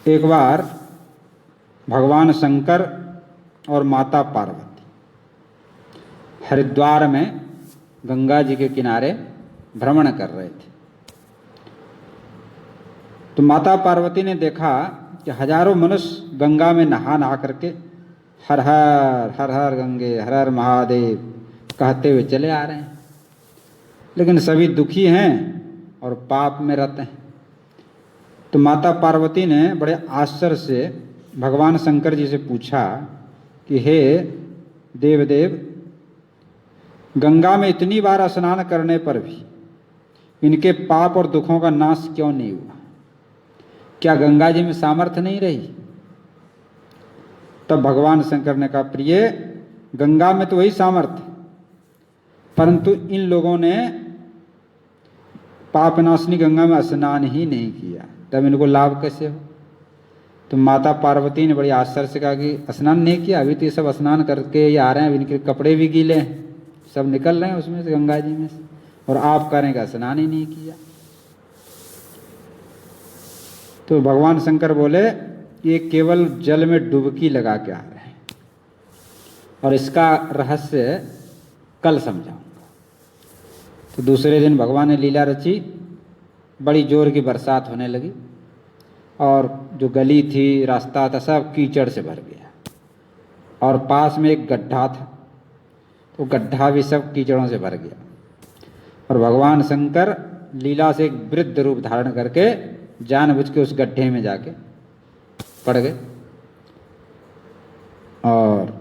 एक बार भगवान शंकर और माता पार्वती हरिद्वार में गंगा जी के किनारे भ्रमण कर रहे थे। तो माता पार्वती ने देखा कि हजारों मनुष्य गंगा में नहा नहा करके हर हर हर हर गंगे हर हर महादेव कहते हुए चले आ रहे हैं, लेकिन सभी दुखी हैं और पाप में रत हैं। तो माता पार्वती ने बड़े आश्चर्य से भगवान शंकर जी से पूछा कि हे देवदेव, गंगा में इतनी बार स्नान करने पर भी इनके पाप और दुखों का नाश क्यों नहीं हुआ? क्या गंगा जी में सामर्थ्य नहीं रही? तब भगवान शंकर ने कहा, प्रिय, गंगा में तो वही सामर्थ्य, परंतु इन लोगों ने पापनाशनी गंगा में स्नान ही नहीं किया, तब इनको लाभ कैसे हो? तो माता पार्वती ने बड़ी आश्चर्य से कहा कि स्नान नहीं किया? अभी तो ये सब स्नान करके ये आ रहे हैं, इनके कपड़े भी गीले हैं, सब निकल रहे हैं उसमें से, गंगा जी में से, और आप कह रहे हैं कि स्नान ही नहीं किया। तो भगवान शंकर बोले, ये केवल जल में डुबकी लगा के आ रहे हैं और इसका रहस्य कल समझाऊंगा। तो दूसरे दिन भगवान ने लीला रची, बड़ी जोर की बरसात होने लगी और जो गली थी, रास्ता था, सब कीचड़ से भर गया और पास में एक गड्ढा था, तो गड्ढा भी सब कीचड़ों से भर गया और भगवान शंकर लीला से एक वृद्ध रूप धारण करके जानबूझ के उस गड्ढे में जाके पड़ गए और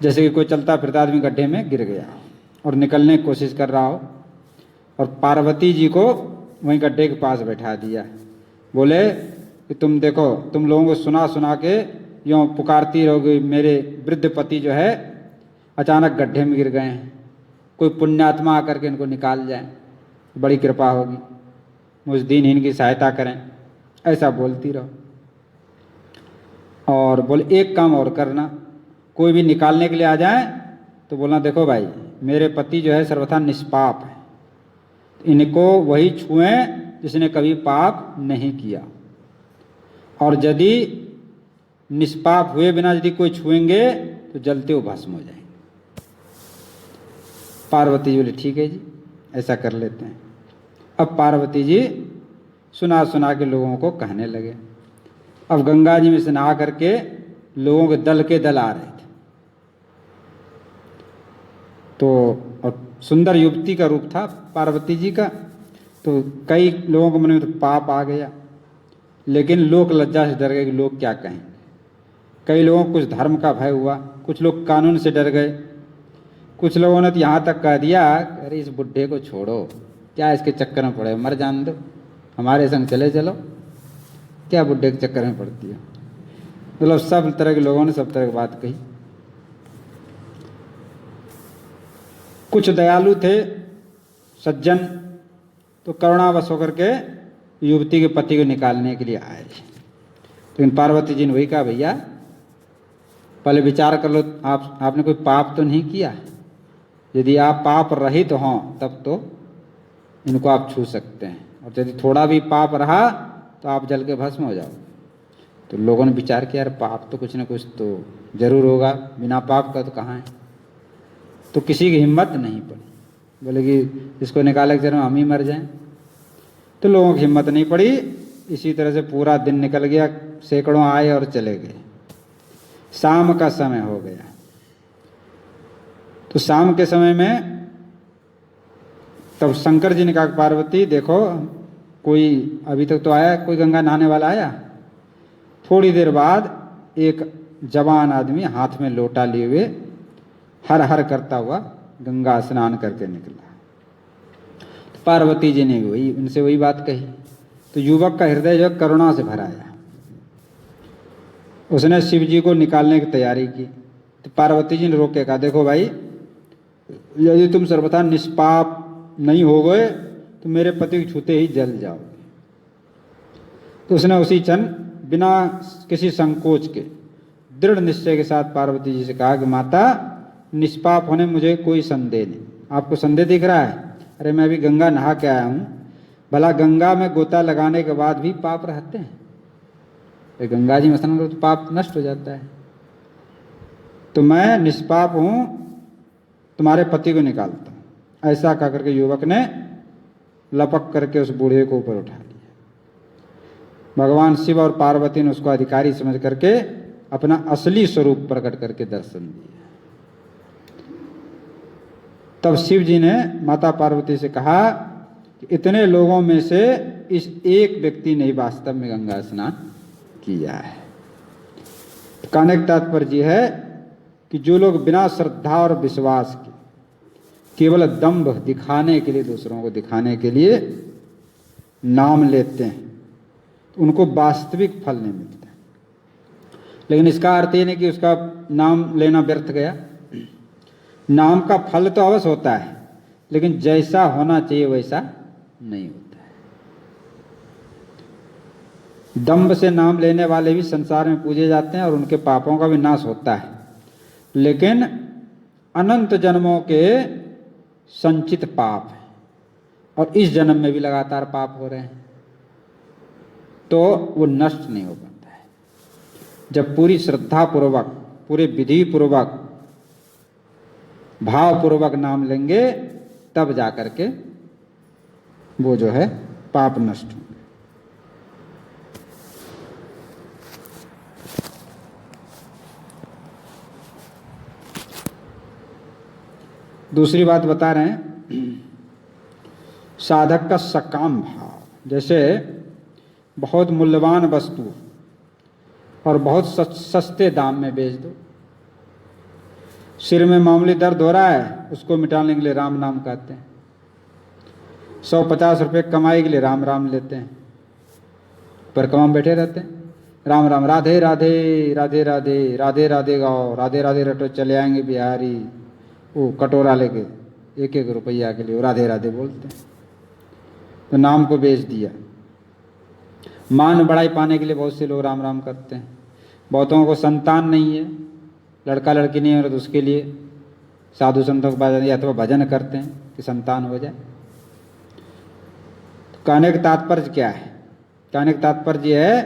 जैसे कि कोई चलता फिरता आदमी गड्ढे में गिर गया और निकलने की कोशिश कर रहा हो, और पार्वती जी को वहीं गड्ढे के पास बैठा दिया। बोले कि तुम देखो, तुम लोगों को सुना सुना के यूँ पुकारती रहोगे, मेरे वृद्ध पति जो है अचानक गड्ढे में गिर गए हैं, कोई पुण्यात्मा आकर के इनको निकाल जाए, बड़ी कृपा होगी, मुझ दीनहीन की सहायता करें, ऐसा बोलती रहो। और बोले एक काम और करना, कोई भी निकालने के लिए आ जाए तो बोलना, देखो भाई, मेरे पति जो है सर्वथा निष्पाप है, इनको वही छुएं जिसने कभी पाप नहीं किया, और यदि निष्पाप हुए बिना यदि कोई छुएंगे तो जलते हुए भस्म हो जाएंगे। पार्वती जी बोले, ठीक है जी, ऐसा कर लेते हैं। अब पार्वती जी सुना सुना के लोगों को कहने लगे। अब गंगा जी में से नहा करके लोगों के दल आ रहे थे, तो और सुंदर युवती का रूप था पार्वती जी का, तो कई लोगों के मन में तो पाप आ गया, लेकिन लोक लज्जा से डर गए कि लोग क्या कहेंगे। कई लोगों को कुछ धर्म का भय हुआ, कुछ लोग कानून से डर गए, कुछ लोगों ने तो यहाँ तक कह दिया, अरे इस बुढ़े को छोड़ो, क्या इसके चक्कर में पड़े, मर जान दो, हमारे संग चले चलो, क्या बुढ़े के चक्कर में पड़ती है। मतलब सब तरह के लोगों ने सब तरह की बात कही। कुछ दयालु थे सज्जन, तो करुणावश होकर के युवती के पति को निकालने के लिए आए, लेकिन पार्वती जी ने वही कहा, भैया पहले विचार कर लो, आपने कोई पाप तो नहीं किया, यदि आप पाप रहित हों तब तो इनको आप छू सकते हैं, और यदि थोड़ा भी पाप रहा तो आप जल के भस्म हो जाओ। तो लोगों ने विचार किया, यार पाप तो कुछ न कुछ तो जरूर होगा, बिना पाप का तो कहाँ है। तो किसी की हिम्मत नहीं पड़ी, बोले कि इसको निकाले के हम ही मर जाएं। तो लोगों की हिम्मत नहीं पड़ी। इसी तरह से पूरा दिन निकल गया, सैकड़ों आए और चले गए, शाम का समय हो गया। तो शाम के समय में तब शंकर जी ने कहा, पार्वती देखो, कोई अभी तक तो आया, कोई गंगा नहाने वाला आया? थोड़ी देर बाद एक जवान आदमी हाथ में लोटा लिए हुए हर हर करता हुआ गंगा स्नान करके निकला। तो पार्वती जी ने वही उनसे वही बात कही। तो युवक का हृदय जो करुणा से भर आया, उसने शिव जी को निकालने की तैयारी की। तो पार्वती जी ने रोक के कहा, देखो भाई, यदि तुम सर्वथा निष्पाप नहीं हो गए तो मेरे पति को छूते ही जल जाओगे। तो उसने उसी क्षण बिना किसी संकोच के दृढ़ निश्चय के साथ पार्वती जी से कहा कि माता, निष्पाप होने मुझे कोई संदेह नहीं। आपको संदेह दिख रहा है? अरे मैं अभी गंगा नहा के आया हूँ, भला गंगा में गोता लगाने के बाद भी पाप रहते हैं? तो गंगा जी में स्नान करो तो पाप नष्ट हो जाता है। तो मैं निष्पाप हूं, तुम्हारे पति को निकालता हूं। ऐसा कह करके युवक ने लपक करके उस बूढ़े को ऊपर उठा लिया। भगवान शिव और पार्वती ने उसको अधिकारी समझ करके अपना असली स्वरूप प्रकट करके दर्शन दिया। तब शिव जी ने माता पार्वती से कहा कि इतने लोगों में से इस एक व्यक्ति ने वास्तव में गंगा स्नान किया है। कहने का तात्पर्य है कि जो लोग बिना श्रद्धा और विश्वास के केवल दंभ दिखाने के लिए, दूसरों को दिखाने के लिए नाम लेते हैं, तो उनको वास्तविक फल नहीं मिलता। लेकिन इसका अर्थ ये नहीं कि उसका नाम लेना व्यर्थ गया। नाम का फल तो अवश्य होता है, लेकिन जैसा होना चाहिए वैसा नहीं होता है। दंभ से नाम लेने वाले भी संसार में पूजे जाते हैं और उनके पापों का भी नाश होता है, लेकिन अनंत जन्मों के संचित पाप है और इस जन्म में भी लगातार पाप हो रहे हैं, तो वो नष्ट नहीं हो पाता है। जब पूरी श्रद्धा पूर्वक, पूरे विधि पूर्वक, भाव पूर्वक नाम लेंगे, तब जाकर के वो जो है पाप नष्ट होंगे। दूसरी बात बता रहे हैं, साधक का सकाम भाव। जैसे बहुत मूल्यवान वस्तु और बहुत सस्ते दाम में बेच दो। सिर में मामूली दर्द हो रहा है, उसको मिटाने के लिए राम नाम कहते हैं। 150 रुपये कमाई के लिए राम राम लेते हैं, परिक्रमा में बैठे रहते हैं, राम राम, राधे राधे राधे राधे राधे राधे गाओ, राधे राधे रटो, चले आएंगे बिहारी। वो कटोरा लेके 1-1 रुपया के लिए वो राधे राधे बोलते हैं। तो नाम को बेच दिया। मान बढ़ाई पाने के लिए बहुत से लोग राम राम करते हैं। बहुतों को संतान नहीं है, लड़का लड़की नहीं है, तो उसके लिए साधु संतों के पास अथवा भजन करते हैं कि संतान हो जाए। तो कहने का तात्पर्य क्या है? कहने का तात्पर्य है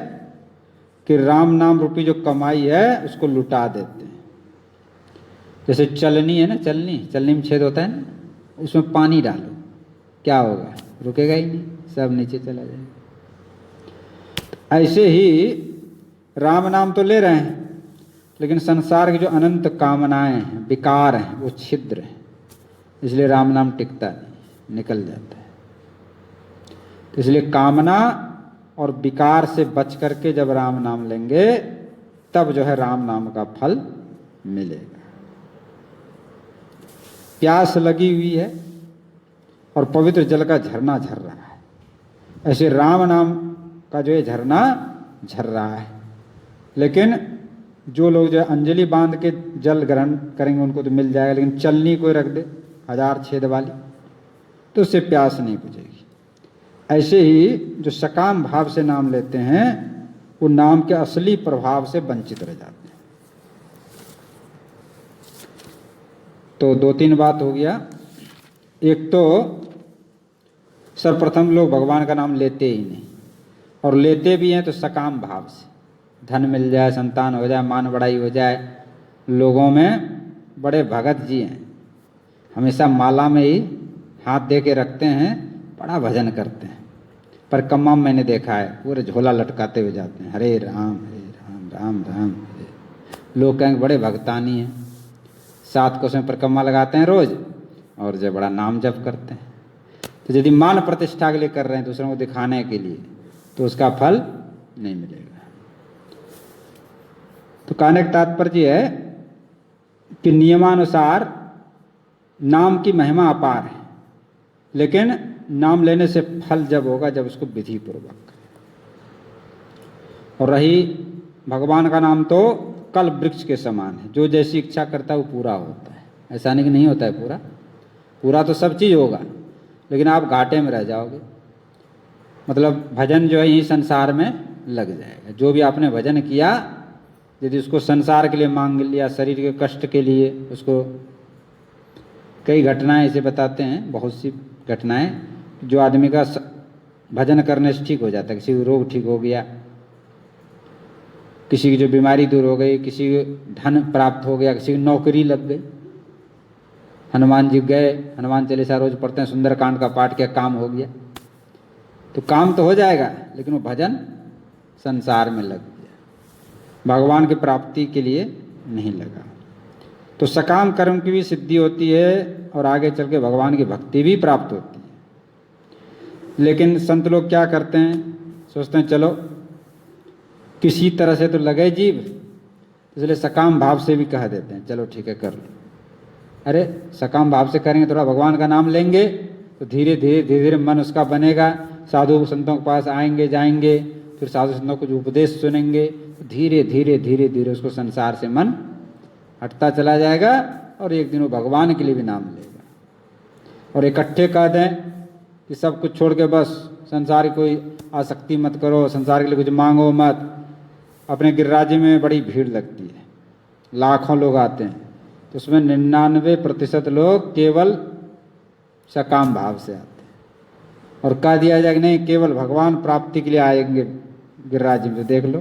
कि राम नाम रूपी जो कमाई है उसको लुटा देते हैं। जैसे चलनी है ना, चलनी में छेद होता है ना, उसमें पानी डालो, क्या होगा? रुकेगा ही नहीं, सब नीचे चला जाएगा। ऐसे ही राम नाम तो ले रहे हैं, लेकिन संसार की जो अनंत कामनाएं हैं, विकार हैं, वो छिद्र हैं, इसलिए राम नाम टिकता नहीं, निकल जाता है। तो इसलिए कामना और विकार से बच करके जब राम नाम लेंगे, तब जो है राम नाम का फल मिलेगा। प्यास लगी हुई है और पवित्र जल का झरना झर रहा है, ऐसे राम नाम का जो है झरना झर रहा है। लेकिन जो लोग जो है अंजलि बांध के जल ग्रहण करेंगे उनको तो मिल जाएगा, लेकिन चलनी कोई रख दे 1000 छेद वाली, तो उससे प्यास नहीं बुझेगी। ऐसे ही जो सकाम भाव से नाम लेते हैं, वो नाम के असली प्रभाव से वंचित रह जाते हैं। तो 2-3 बात हो गया। एक तो सर्वप्रथम लोग भगवान का नाम लेते ही नहीं, और लेते भी हैं तो सकाम भाव से, धन मिल जाए, संतान हो जाए, मान बढ़ाई हो जाए। लोगों में बड़े भगत जी हैं, हमेशा माला में ही हाथ दे के रखते हैं, बड़ा भजन करते हैं। पर कम्मा मैंने देखा है, पूरे झोला लटकाते हुए जाते हैं, हरे राम राम राम हरे। लोग कहेंगे बड़े भगतानी हैं, 7 कोस में परिक्रमा लगाते हैं रोज, और जब बड़ा नाम जप करते हैं। तो यदि मान प्रतिष्ठा के लिए कर रहे हैं, दूसरों को दिखाने के लिए, तो उसका फल नहीं मिलेगा। तो कहने का तात्पर्य है कि नियमानुसार नाम की महिमा अपार है, लेकिन नाम लेने से फल जब होगा जब उसको विधि पूर्वक। और रही भगवान का नाम तो कल वृक्ष के समान है, जो जैसी इच्छा करता है वो पूरा होता है। ऐसा नहीं कि नहीं होता है पूरा, पूरा तो सब चीज़ होगा, लेकिन आप घाटे में रह जाओगे। मतलब भजन जो है यही संसार में लग जाएगा। जो भी आपने भजन किया, यदि उसको संसार के लिए मांग लिया, शरीर के कष्ट के लिए, उसको कई घटनाएं ऐसे बताते हैं, बहुत सी घटनाएं, जो आदमी का भजन करने से ठीक हो जाता है। किसी को रोग ठीक हो गया, किसी की जो बीमारी दूर हो गई, किसी को धन प्राप्त हो गया, किसी की नौकरी लग गई। हनुमान जी गए, हनुमान चालीसा रोज पढ़ते हैं, सुंदरकांड का पाठ किया, काम हो गया। तो काम तो हो जाएगा, लेकिन वो भजन संसार में लग गया, भगवान की प्राप्ति के लिए नहीं लगा। तो सकाम कर्म की भी सिद्धि होती है और आगे चल के भगवान की भक्ति भी प्राप्त होती है। लेकिन संत लोग क्या करते हैं, सोचते हैं चलो किसी तरह से तो लगे जीव, इसलिए सकाम भाव से भी कह देते हैं चलो ठीक है कर लो। अरे सकाम भाव से करेंगे, थोड़ा भगवान का नाम लेंगे तो धीरे धीरे मन उसका बनेगा। साधु संतों के पास आएंगे जाएंगे, फिर साधु संतों कुछ उपदेश सुनेंगे, धीरे धीरे उसको संसार से मन हटता चला जाएगा और एक दिन वो भगवान के लिए भी नाम लेगा। और इकट्ठे कह दें कि सब कुछ छोड़ के बस संसार की कोई आसक्ति मत करो, संसार के लिए कुछ मांगो मत। अपने गिरिराज में बड़ी भीड़ लगती है, लाखों लोग आते हैं, तो उसमें 99% लोग केवल सकाम भाव से आते हैं। और कह दिया जाए कि नहीं केवल भगवान प्राप्ति के लिए आएंगे गिरिराज में, तो देख लो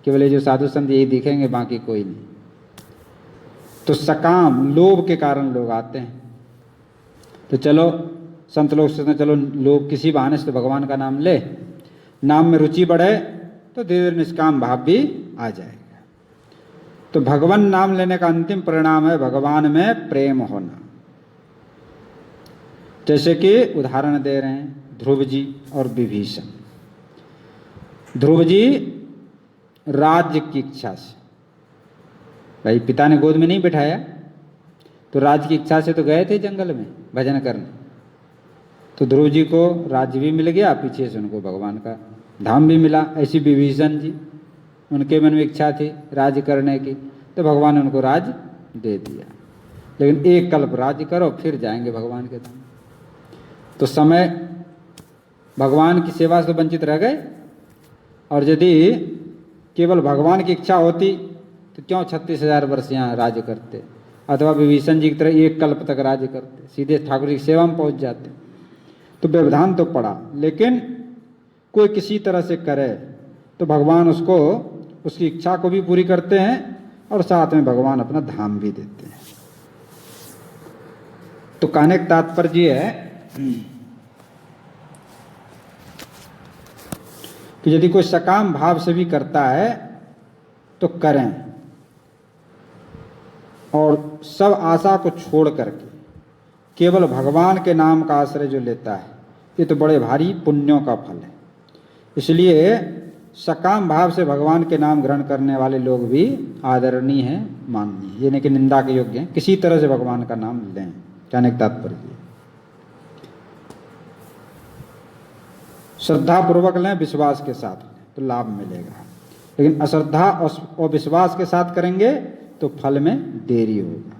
केवल ये जो साधु संत यही दिखेंगे, बाकी कोई नहीं। तो सकाम लोभ के कारण लोग आते हैं। तो चलो संत लोग सोचते हैं चलो लोग किसी बहाने से तो भगवान का नाम ले, नाम में रुचि बढ़े तो धीरे धीरे निष्काम भाव भी आ जाएगा। तो भगवान नाम लेने का अंतिम परिणाम है भगवान में प्रेम होना। जैसे कि उदाहरण दे रहे हैं ध्रुव जी और विभीषण। ध्रुव जी राज्य की इच्छा से, भाई पिता ने गोद में नहीं बिठाया, तो राज्य की इच्छा से तो गए थे जंगल में भजन करने। तो ध्रुव जी को राज्य भी मिल गया, पीछे से उनको भगवान का धाम भी मिला। ऐसी विभीषण जी, उनके मन में इच्छा थी राज्य करने की, तो भगवान ने उनको राज्य दे दिया। लेकिन एक कल्प राज्य करो फिर जाएंगे भगवान के धाम। तो समय भगवान की सेवा से वंचित रह गए। और यदि केवल भगवान की इच्छा होती तो क्यों 36,000 वर्ष यहाँ राज्य करते, अथवा विभीषण जी की तरह एक कल्प तक राज्य करते, सीधे ठाकुर जी की सेवा में पहुँच जाते। तो व्यवधान तो पड़ा, लेकिन कोई किसी तरह से करे तो भगवान उसको उसकी इच्छा को भी पूरी करते हैं और साथ में भगवान अपना धाम भी देते हैं। तो कहने का तात्पर्य है कि यदि कोई सकाम भाव से भी करता है तो करें, और सब आशा को छोड़ करके केवल भगवान के नाम का आश्रय जो लेता है, ये तो बड़े भारी पुण्यों का फल है। इसलिए सकाम भाव से भगवान के नाम ग्रहण करने वाले लोग भी आदरणीय हैं, माननीय, यानी कि निंदा के योग्य हैं। किसी तरह से भगवान का नाम लें, कहने का तात्पर्य श्रद्धा पूर्वक लें, विश्वास के साथ लें तो लाभ मिलेगा। लेकिन अश्रद्धा और विश्वास के साथ करेंगे तो फल में देरी होगा।